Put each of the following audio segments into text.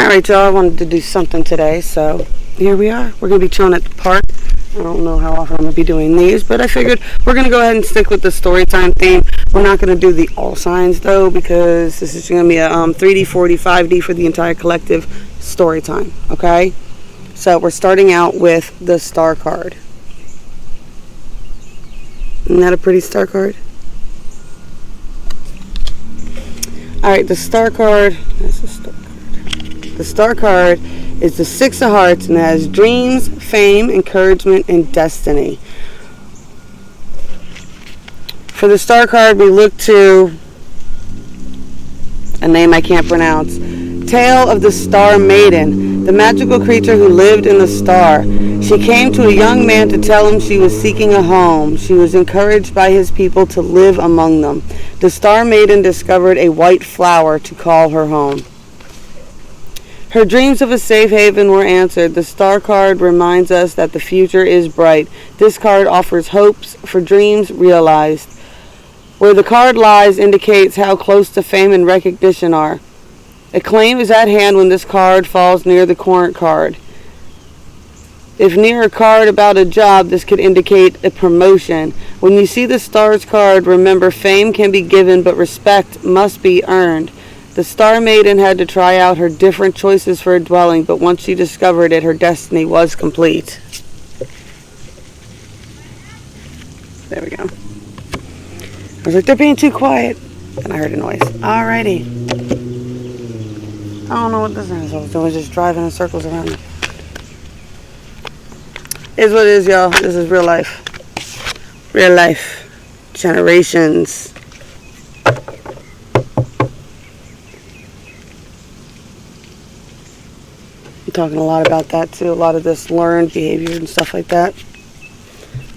Alright, y'all, I wanted to do something today, so here we are. We're going to be chilling at the park. I don't know how often I'm going to be doing these, but I figured we're going to go ahead and stick with the story time theme. We're not going to do the all signs, though, because this is going to be a 3D, 4D, 5D for the entire collective story time, okay? So we're starting out with the star card. Isn't that a pretty star card? Alright, the star card. That's the star card. The star card is the Six of Hearts and has dreams, fame, encouragement, and destiny. For the star card, we look to a name I can't pronounce. Tale of the Star Maiden, the magical creature who lived in the star. She came to a young man to tell him she was seeking a home. She was encouraged by his people to live among them. The Star Maiden discovered a white flower to call her home. Her dreams of a safe haven were answered. The star card reminds us that the future is bright. This card offers hopes for dreams realized. Where the card lies indicates how close to fame and recognition are. Acclaim is at hand when this card falls near the current card. If near a card about a job, this could indicate a promotion. When you see the Stars card, remember fame can be given, but respect must be earned. The Star Maiden had to try out her different choices for a dwelling, but once she discovered it, her destiny was complete. There we go. I was like, they're being too quiet. And I heard a noise. Alrighty. I don't know what this is. I was doing just driving in circles around it. Is what it is, y'all. This is real life. Real life. Generations. I'm talking a lot about that too. A lot of this learned behavior and stuff like that.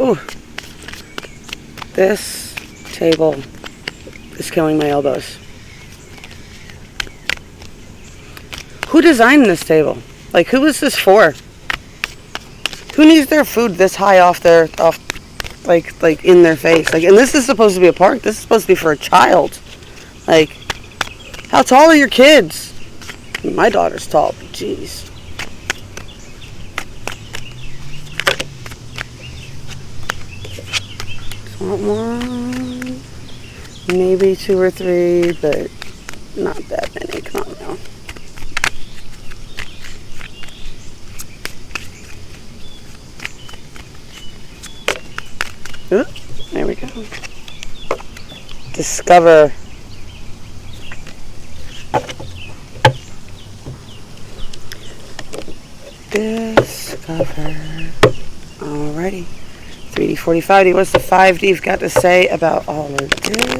Ooh. This table is killing my elbows. Who designed this table? Like, who is this for? Who needs their food this high off like in their face? Like, and this is supposed to be a park. This is supposed to be for a child. Like, how tall are your kids? My daughter's tall, but jeez. One, maybe 2 or 3, but not that many. Come on now. Ooh, there we go. Discover. Discover. Alrighty. 3D, 4D, 5D. What's the 5D's got to say about all of this?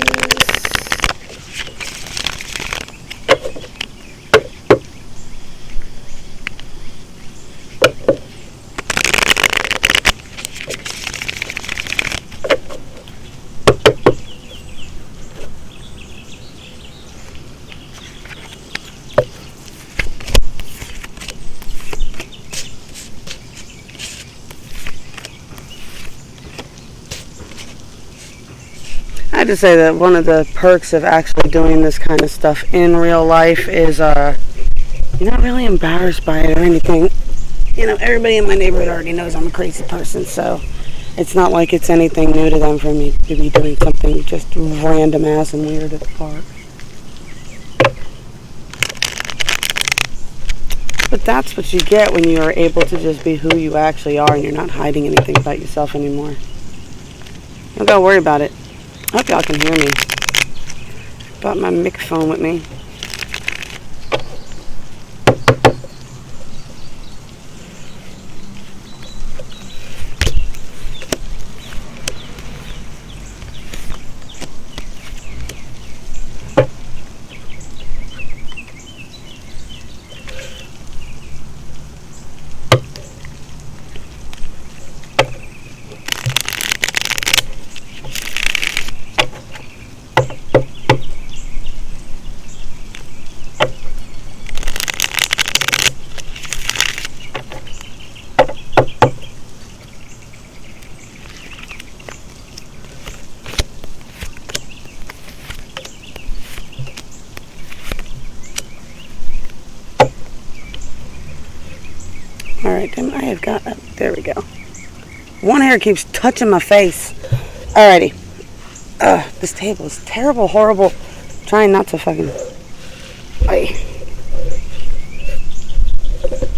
I have to say that one of the perks of actually doing this kind of stuff in real life is you're not really embarrassed by it or anything. You know, everybody in my neighborhood already knows I'm a crazy person, so it's not like it's anything new to them for me to be doing something just random ass and weird at the park. But that's what you get when you are able to just be who you actually are and you're not hiding anything about yourself anymore. You don't gotta worry about it. I hope y'all can hear me. Brought my microphone with me. Alright, then I have got... there we go. One hair keeps touching my face. Alrighty. This table is terrible, horrible. Trying not to fucking... Ay.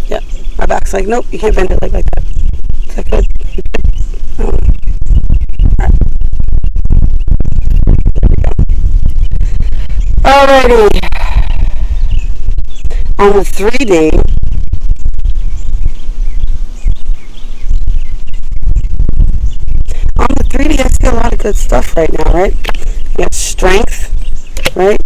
Yep. My back's like, nope, you can't bend it like that. Is that good? Alright. Alrighty. On the 3D, I see a lot of good stuff right now, right? You got strength, right?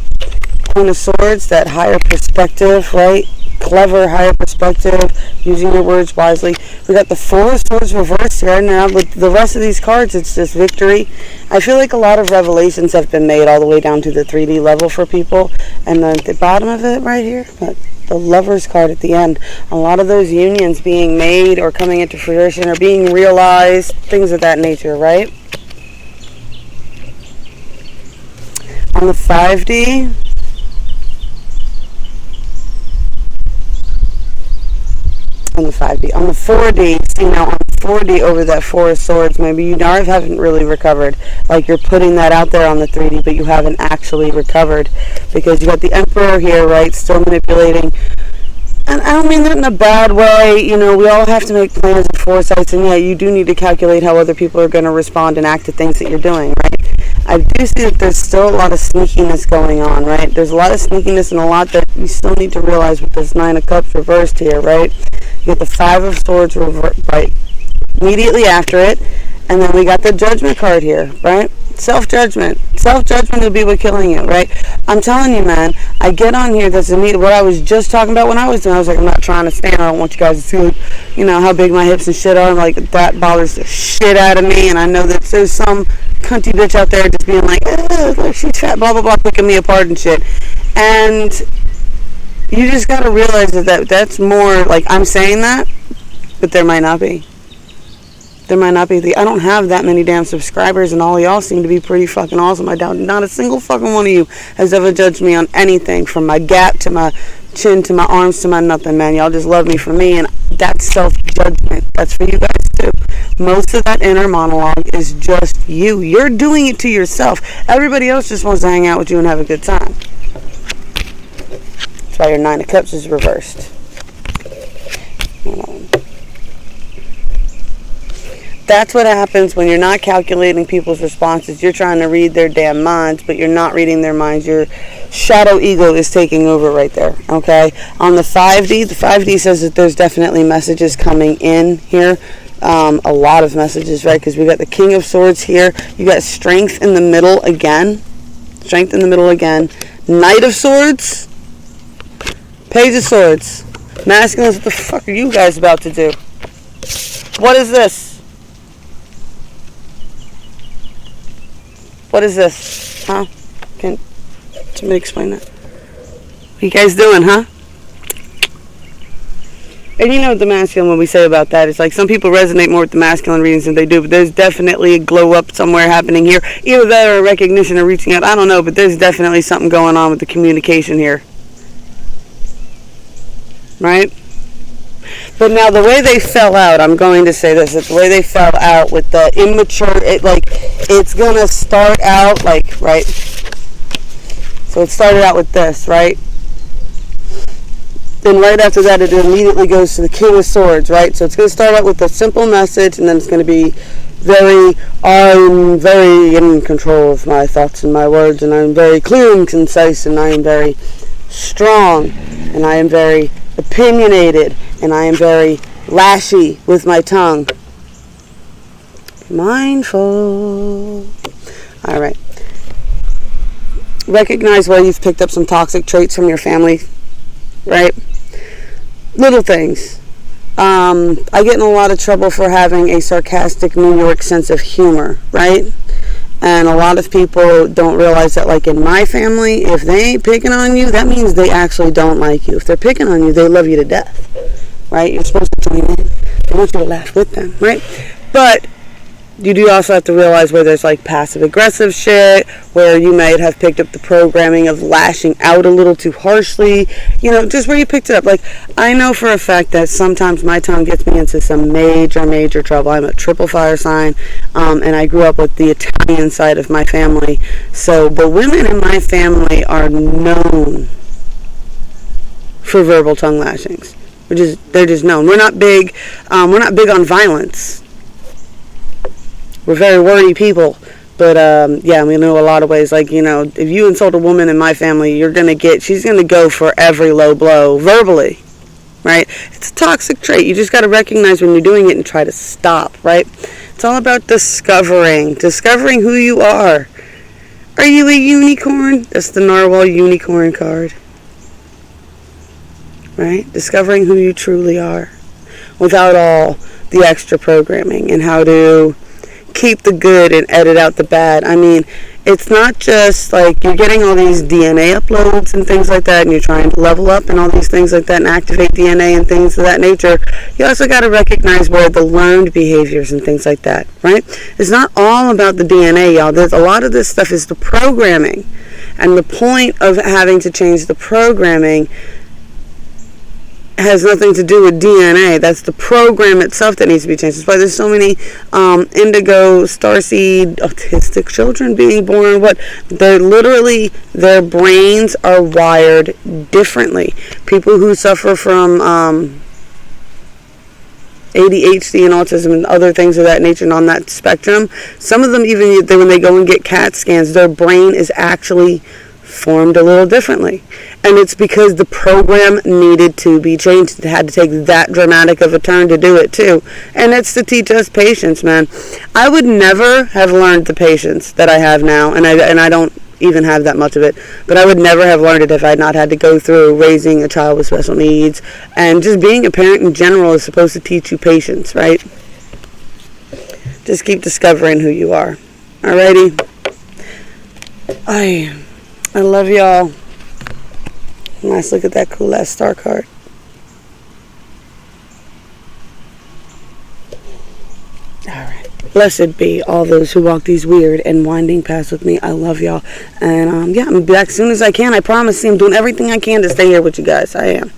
Queen of Swords, that higher perspective, right? Clever, higher perspective, using your words wisely. We got the Four of Swords reversed here. Now with the rest of these cards, it's just victory. I feel like a lot of revelations have been made all the way down to the 3D level for people. And then at the bottom of it right here, the Lover's card at the end. A lot of those unions being made or coming into fruition or being realized, things of that nature, right? On the 5D, on the 5D, on the 4D, see now on 4D over that Four of Swords, maybe you haven't really recovered. Like you're putting that out there on the 3D, but you haven't actually recovered because you got the Emperor here, right? Still manipulating. And I don't mean that in a bad way. You know, we all have to make plans and foresights, and yeah, you do need to calculate how other people are going to respond and act to things that you're doing, right? I do see that there's still a lot of sneakiness going on, right? There's a lot of sneakiness and a lot that you still need to realize with this Nine of Cups reversed here, right? You get the Five of Swords right immediately after it, and then we got the Judgment card here, right? Self-judgment. Self-judgment will be what's killing you, right? I'm telling you, man, I get on here, that's what I was just talking about when I was doing. I was like, I'm not trying to stand, I don't want you guys to see, like, you know, how big my hips and shit are. I'm like, that bothers the shit out of me, and I know that there's some cunty bitch out there just being like, she's fat, blah, blah, blah, picking me apart and shit. And you just gotta realize that's more, like, I'm saying that, but there might not be. There might not be. I don't have that many damn subscribers, and all y'all seem to be pretty fucking awesome. I doubt not a single fucking one of you has ever judged me on anything, from my gap to my chin to my arms to my nothing, man. Y'all just love me for me, and that's self-judgment. That's for you guys too. Most of that inner monologue is just you. You're doing it to yourself. Everybody else just wants to hang out with you and have a good time. That's why your Nine of Cups is reversed. That's what happens when you're not calculating people's responses. You're trying to read their damn minds, but you're not reading their minds. Your shadow ego is taking over right there, okay? On the 5D says that there's definitely messages coming in here. A lot of messages, right? Because we got the King of Swords here. You got Strength in the middle again. Strength in the middle again. Knight of Swords. Page of Swords. Masculines, what the fuck are you guys about to do? What is this? What is this? Huh? Can somebody explain that? What are you guys doing, huh? And you know what the masculine, when we say about that, it's like some people resonate more with the masculine readings than they do, but there's definitely a glow up somewhere happening here. Either that or a recognition or reaching out. I don't know, but there's definitely something going on with the communication here. Right? But now the way they fell out, I'm going to say this, the way they fell out with the immature, it's going to start out like, right? So it started out with this, right? Then right after that, it immediately goes to the King of Swords, right? So it's going to start out with a simple message, and then it's going to be I'm very in control of my thoughts and my words, and I'm very clear and concise, and I am very strong, and I am very opinionated, and I am very lashy with my tongue. Mindful. All right. Recognize where you've picked up some toxic traits from your family, right? Little things. I get in a lot of trouble for having a sarcastic New York sense of humor, right? And a lot of people don't realize that, like in my family, if they ain't picking on you, that means they actually don't like you. If they're picking on you, they love you to death, right? You're supposed to join in. They want you to laugh with them, right? But you do also have to realize where there's like passive aggressive shit, where you might have picked up the programming of lashing out a little too harshly, just where you picked it up. Like, I know for a fact that sometimes my tongue gets me into some major trouble. I'm a triple fire sign, and I grew up with the Italian side of my family. So the women in my family are known for verbal tongue lashings. They're just known. We're not big on violence. We're very wordy people, but we know a lot of ways. Like, if you insult a woman in my family, she's gonna go for every low blow verbally, right? It's a toxic trait. You just got to recognize when you're doing it and try to stop, right? It's all about discovering who you are. Are you a unicorn? That's the Narwhal unicorn card, right? Discovering who you truly are without all the extra programming, and how to keep the good and edit out the bad. I mean, it's not just like you're getting all these DNA uploads and things like that, and you're trying to level up and all these things like that and activate DNA and things of that nature. You also got to recognize where the learned behaviors and things like that, right? It's not all about the DNA, y'all. There's a lot of this stuff is the programming, and the point of having to change the programming has nothing to do with DNA. That's the program itself that needs to be changed. That's why there's so many indigo, starseed, autistic children being born. Their brains are wired differently. People who suffer from ADHD and autism and other things of that nature and on that spectrum, some of them, even when they go and get CAT scans, their brain is actually formed a little differently, and it's because the program needed to be changed. It had to take that dramatic of a turn to do it too, and it's to teach us patience, man. I would never have learned the patience that I have now, and I don't even have that much of it, but I would never have learned it if I had not had to go through raising a child with special needs. And just being a parent in general is supposed to teach you patience, right? Just keep discovering who you are. Alrighty. I love y'all. Nice, look at that cool ass star card. Alright. Blessed be all those who walk these weird and winding paths with me. I love y'all. And I'm back as soon as I can. I promise. I'm doing everything I can to stay here with you guys. I am.